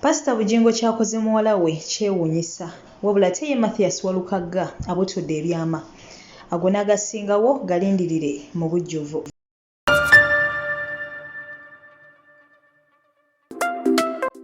Pastor Bugingo kyakoze muwala we kyewuunyisa wabula ate ye Mathias Walukagga abutudde ebyama ago n'agasingawo galindirire mu bujjuvu.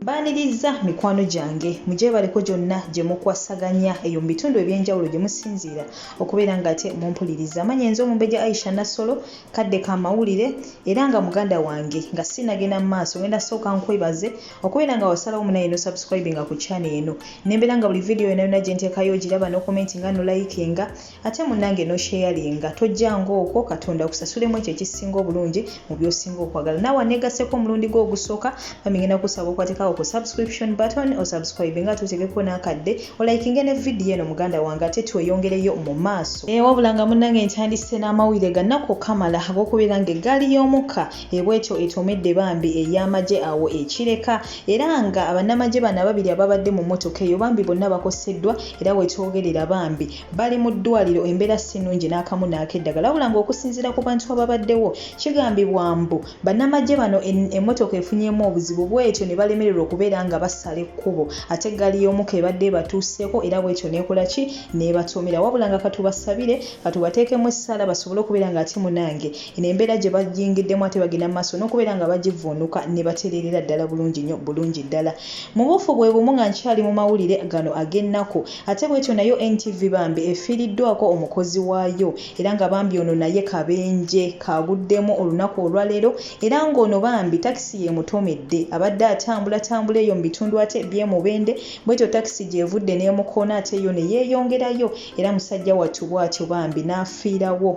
Mbaaniriza mikwano gyange mujebaleko gyonna gye mukwasaganya eyo mu bitundu ebyenjawulo gye musinziira okubeera ng'ate mumpuliriza. Amanya enzo Mumbejja Aisha Nassolo kadde ka mawulire era nga muganda wange nga sinagenda mu maaso ngenda sooka nkwebaze okubeera nga wasalawo munaye no subscribinga ku channel eno nembeera nga buli video yonna gye nteekayo ogiraba no commentinga no likinga ate munnange no sharinga tojjanga okwo Katonda kusasulemu ekyo ekisinga obulungi mu by'osinga okwagala. Naawe negaseko omulundi gwo ogusooka bamingenda kusaba okwatekawo ku subscription button o subscribe nga tutegeko n'akadde olaikinge ne video eno muganda wange ate tweyongereyo mu maaso. Wabula nga munnange ntandise n'amawulire gannako kamala ag'okubeera ng'eggaali y'omukka ebwetyo etomedde bambi ey'amagye awo ekireka era nga abannamagye bano ababiri ababadde mu mmotoka eyo bambi bonna bakoseddwa era wetwogerera bambi bali mu ddwaliro embeera si nnungi n'akamu n'akeddagala. Wabula ng'okusinziira ku bantu ababaddewo kigambibwa mbu bannamagye bano emmotoka efunyeemu obuzibu bwetyo ne balemererwa okubeera nga basala ekkubo ate eggaali y'omukka ebadde batuuseeko era bwetyo nekola ki nebatomera. Wabula nga katubasabire katubateekemu essala basobole okubeera nga ate munange eno embeera gye bajingiddemu ate bagenda mu maaso n'okubeera nga bagivuunuka ne batereerera ddala bulungi nnyo bulungi ddala. Mu buufu bwe bumu nga nkyali mu mawulire gano ag'ennaku ate bwetyo nayo NTV bambi efiiriddwako omukozi waayo era nga bambi ono naye kabenje kaguddemu olunaku olwaleero era ng'ono bambi takisi yemutomedde abadde atambula eyo mu bitundu ate by'emubende bwetyo takisi gyevudde n'emukoona ate yo ne yeeyongerayo era musajja wattu bw'atyo bambi n'afiirawo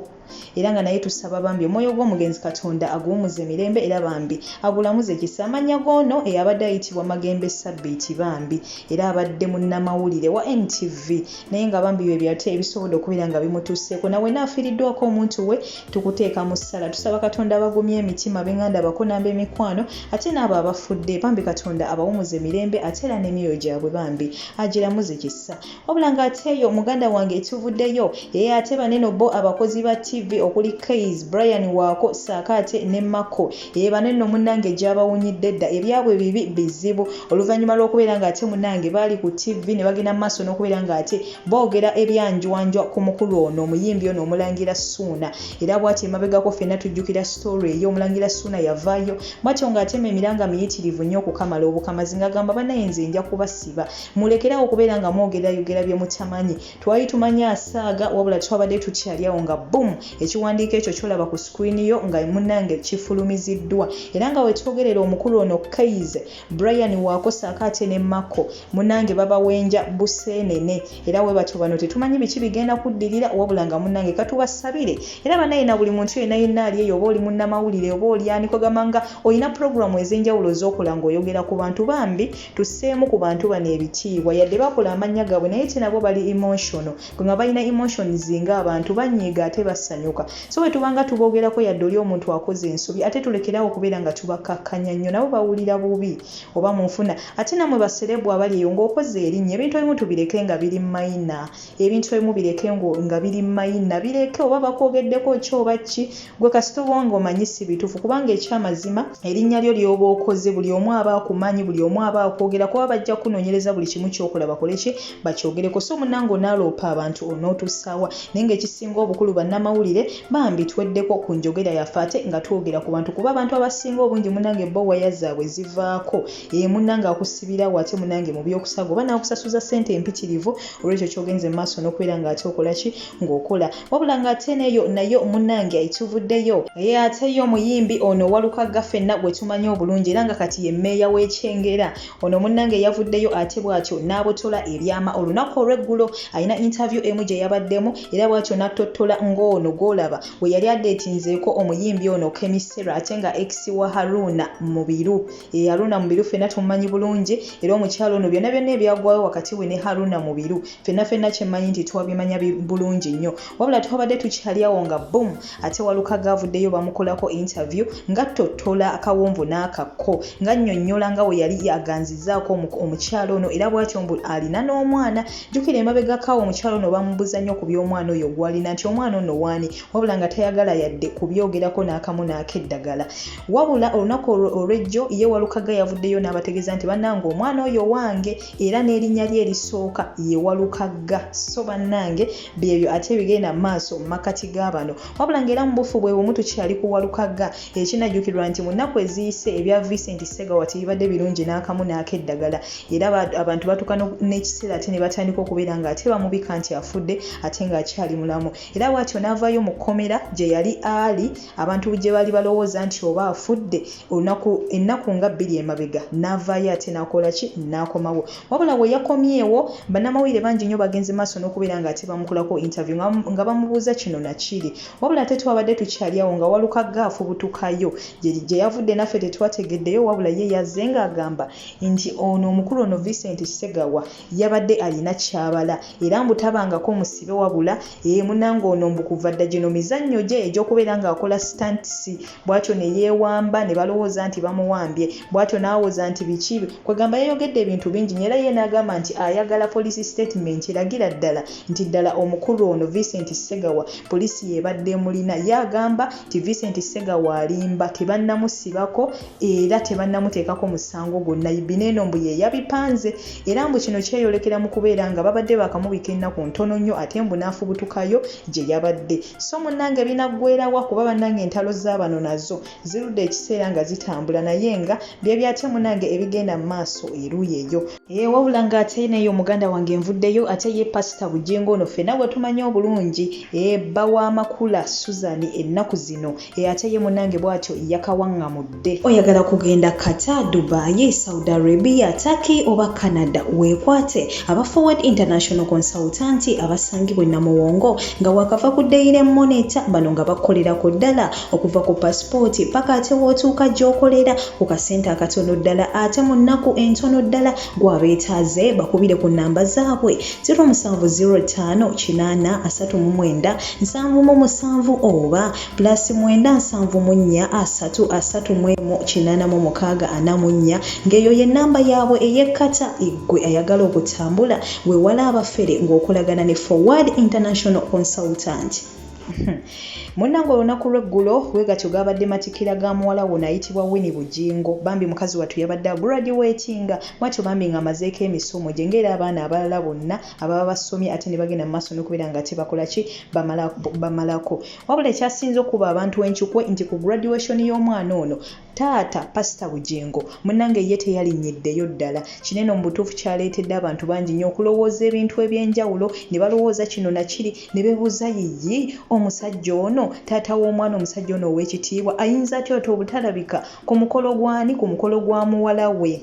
era nga naye tusaba bambi omwoyo gw'omugenzi Katonda aguwumuze emirembe era bambi agulamuze kisa. Amanya goono eyabadde ayitibwa Magembe Sabbiiti bambi era abadde munnamawulire wa NTV naye nga bambi bye byate ebisobodde okubeera nga bimutuuseeko nawe naafiiriddwako omuntu we tukuteeka mu ssala. Tusaba Katonda abagumye emitima b'enganda bakonamba emikwano ate n'abo abafudde bambi Katonda abawumuze emirembe ate era n'emyoyo gyabwe bambi agiramuze kisa. Wabula ng'ate eyo muganda wange etuvuddeyo ye ate banene bo abakozi ba TV okuli Keys Brian Waako Saakate ne Mako banene munnange gyabawunyidde dda ebyabwe bibi bizibu oluvannyuma lw'okubeera nga ate munnange baali ku TV ne bagenda mu maaso n'okubeera nga ate boogera ebyanjwanjwa ku mukulu ono omuyimbi ono Omulangira Ssuuna era bw'ati emabegako ffenna tujjukira story ey'Omulangira Ssuuna yavaayo bw'atyo ng'atema emiranga miyitirivu nnyo okukamala obukamazi ng'agamba bannaye nze nja kubasiba mulekerawo okubeera nga mwogerayogera bye mutamanyi twali tumanya asaaga wabula twabadde tukyali awo nga boom ekiwandiiko ekyo kyolaba ku screen yo nga munnange kifulumiziddwa era nga wetwogerera omukulu ono Keys Brian Waako Saakate ne Mako munnange babawenja buseenene era we batyo bano tetumanyi biki bigenda kuddirira wabula nga munnange katubasabire era banaye na buli muntu yenna ali eyo oba oli munnamawulire oba oli ani kogambanga olina programu ez'enjawulo z'okola ng'oyogera ku bantu bambi tusseemu ku bantu bano ebitiibwa yadde bakola amannya gaabwe naye te nabo bali emotional nga balina emotions ng'abantu banyiiga ate basanyuka so bwe tubanga tuboogerako yadde oli omuntu akoze ensobi ate tulekerawo okubeera nga tubakakkanya nnyo nabo bawulira bubi oba munfuna ate namwe baserebu abali eyo ng'okoze erinnya ebintu ebimu tubireke nga biri mayina ebintu ebimu bireke nga biri mayina bireke oba bakwogeddeko ki oba ki gwe kasita obanga omanyi si bituufu kubanga ekyamazima erinnya lyo ly'oba okoze buli omu aba akumanyi buli omu aba akwogera kuba bajja kunoonyereza buli kimu kyokola bakole ki bakyogereko so munnange onaaloopa abantu onootusaawa naye ng'ekisinga obukulu bannamawulire bambi tweddeko ku njogera yaffe ate nga twogera ku bantu kuba abantu abasinga obungi munnange bo waya zaabwe zivaako munnange akusibirawo ate munnange mu by'okusaga oba n'akusasuza ssente empitirivu olwekyo kyogenze mu maaso n'okubeera ng'ate okola ki ng'okola wabula ng'ate neyo nayo munnange ayituvuddeyo ate yo omuyimbi ono Walukagga ffenna gwe tumanyi obulungi era nga kati ye mmeeya w'Ekyengera ono munnange yavuddeyo ate bw'atyo n'abotola ebyama olunaku olw'eggulo alina interview emu gye yabaddemu era bw'atyo n'attottola ng'ono gw'olaba we yali adeetinzeeko omuyimbi ono Kemisera ate nga ex wa Haruna Mubiru Haruna Mubiru ffenna tumumanyi bulungi era omukyalo ono byonna ebyagwayo wakati we ne Haruna Mubiru ffenna kyemmanyi nti twabimanya bulungi nnyo wabula twabadde tukyali awo nga boom ate Walukagga avuddeyo bamukolako interview nga ttottola akawonvu n'akakko nga nnyonnyola nga we yali yaganzizaako omukyalo ono era bw'atyo mbu alina n'omwana jjukira emabegakawo omukyalo ono bamubuza nnyo ku by'omwana oyo gw'alina nti omwana ono waani omwami wabula nga tayagala yadde kubyogerako n'akamu n'akeddagala. Wabula olunaku olw'ejjo ye Walukaga yavuddeyo n'abategeeza nti bannange omwana oyo wange era n'erinnya lye erisooka ye Walukaga. So bannange byebyo ate bigenda mu maaso mu makati g'abano. Wabula ng'era mu bufu bwe bumu tukyali ku Walukaga ekinajjukirwa nti mu nnaku eziyise ebya Vincent Ssegawa tebibadde birungi n'akamu n'akeddagala era abantu batuuka n'ekiseera ate ne batandika okubeera nga ate bamubika nti afudde ate ng'akyali mulamu. Era bw'atyo n'avaayo mu kkomera gye yali ali abantu gye bali balowooza nti oba afudde ennaku nga 2 emabega n'avaayo ate n'akola ki n'akomawo. Wabula bwe yakomyewo bannamawulire bangi nnyo bagenze maaso n'okubeera nga ate bamukolako interview nga bamubuuza kino na kiri. Wabula ate twabadde tukyali awo nga Walukaga afubutukayo gye yavudde naffe tetwategeddeyo wabula ye yazze ng'agamba nti ono omukulu ono Vincent Ssegawa yabadde alina kyabala era mbu tabangako musibe wabula munnange ono mbu kuva dda gino mizannyo gye egy'okubeera ng'akola stunts bw'atyo ne yeewamba ne balowooza nti bamuwambye bw'atyo n'awooza nti biki kwegamba yayogedde ebintu bingi era ye n'agamba nti ayagala police statement eragira ddala nti ddala omukulu ono Vincent Ssegawa poliisi yebadde mulina yagamba nti Vincent Ssegawa alimba tebannamusibako era tebannamuteekako musango gwonna bineeno mbu ye yabipanze era mbu kino kyeyolekera mu kubeera nga babadde bakamubika ennaku ntono nnyo ate mbu n'afubutukayo gye yabadde. So munnange binaggwerawa kuba bannange entalo z'abano nazo zirudde ekiseera nga zitambula naye nga byate munnange ebigenda mu maaso eruuyi eyo. Wabula ng'ate neyo muganda wange envuddeyo ate ye Pastor Bujengo ono ffenna bwe tumanyi obulungi bba w'amakula Susan ennaku zino ate ye munnange bw'atyo yakawaŋŋamudde. Oyagala kugenda Qatar, Dubai, Saudi Arabia, Turkey oba Canada weekwate aba Forward International Consultant abasangibwa Namuwongo nga wakava ku Daily Monitor bano nga bakolerako ddala okuva ku passport paka ate wootuuka gy'okolera ku kasente akatono ddala ate mu nnaku entono ddala gwabeetaaze bakubire ku nnamba zaabwe 07083937 oba +974338184 ng'eyo ye nnamba yaabwe ey'ekkata eggwe ayagala okutambula weewala abafere ng'okolagana ne Forward International Consultant. Munnange olunaku lw'eggulo weegatyo gabadde matikira ga muwala wona ayitibwa Winnie Bugingo bambi mukazi wattu yabadde graduatinga bw'atyo bambi ng'amazeeko emisomo gye ng'era abaana abalala bonna ababa basomye ate ne bagenda mu maaso n'okubeera nga tebakola ki bamalako. Wabula ekyasinze okuba abantu enkyukwe nti ku graduation y'omwana ono taata Pastor Bugingo munnange ye teyalinnyiddeyo ddala kinene mu butuufu kyaleetedde abantu bangi nnyo okulowooza ebintu eby'enjawulo ne balowooza kino na kiri ne beebuuza yiyi omusajja ono taata w'omwana omusajja ono ow'ekitiibwa ayinza atya obutalabika ku mukolo gwani ku mukolo gwa muwala we.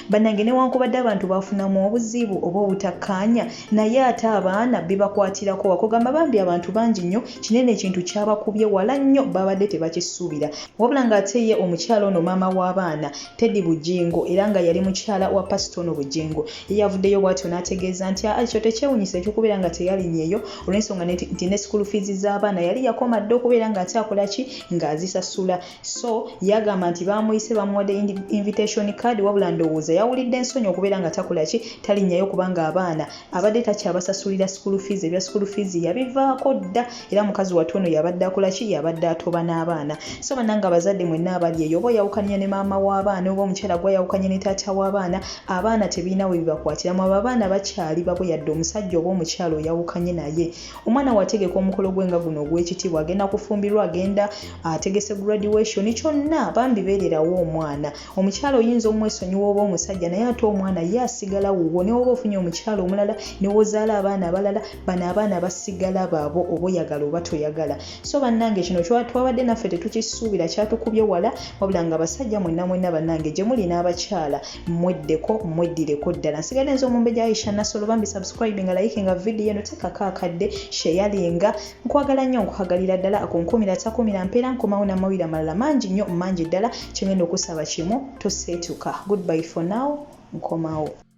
Bannange newankubadde abantu bafunamu obuzibu oba obutakkaanya naye ate abaana bibakwatirako wakugamba bambi abantu bangi nnyo kinene ekintu kyabakubye wala nnyo babadde tebakisuubira. Wabula ng'ate ye omukyala ono maama w'abaana Teddy Bugingo era nga yali mukyala wa Pastor ono Bugingo yavuddeyo bw'atyo n'ategeeza nti ekyo tekyewunyisa eky'okubeera nga teyalinnyeyo olw'ensonga nti ne school fees z'abaana yali yakoma dde okubeera ng'ate akola ki ng'azisasula. So yagamba nti bamuyise bamuwadde invitation card wabula ndowooza yawulidde ensonyi okubeera nga takola ki talinnyayo kubanga abaana abadde takyabasasulira school fees ebya school fees yabivaako dda era mukazi wattu ono yabadde akola ki yabadde atoba n'abaana. So bannange abazadde mwenna abali eyo oba oyawukanye ne maama w'abaana oba omukyala gwayawukanye ne taata w'abaana abaana tebiina we bibakwatiramu abo abaana bakyali babwe yadde omusajja oba omukyala oyawukanye naye. Omwana wategeka omukolo gwe nga guno ogw'ekitiibwa agenda kufumbirwa agenda ategese graduation kyonna bambi beererawo omwana. Omukyala oyinza omwesonyiwa oba omusajja naye ate omwana ye asigala wuwo ne woba ofunye omukyala omulala ne wozaala abaana abalala bano abaana basigala baabo oba oyagala oba toyagala. So bannange kino twabadde naffe tetukisuubira kyatukubye wala wabula nga basajja mwenna bannange gye muli n'abakyala mweddireko ddala. Nsigadde nze Omumbejja Aisha Nassolo bambi subscribing likinga video eno tekako akadde sharinga nkwagala nnyo nkuhagalira ddala akunkumira takumira mpeera nkomawo n'amawira amalala mangi nnyo mangi ddala kyengenda okusaba kimu toseetuka. Goodbye for now nkomawo.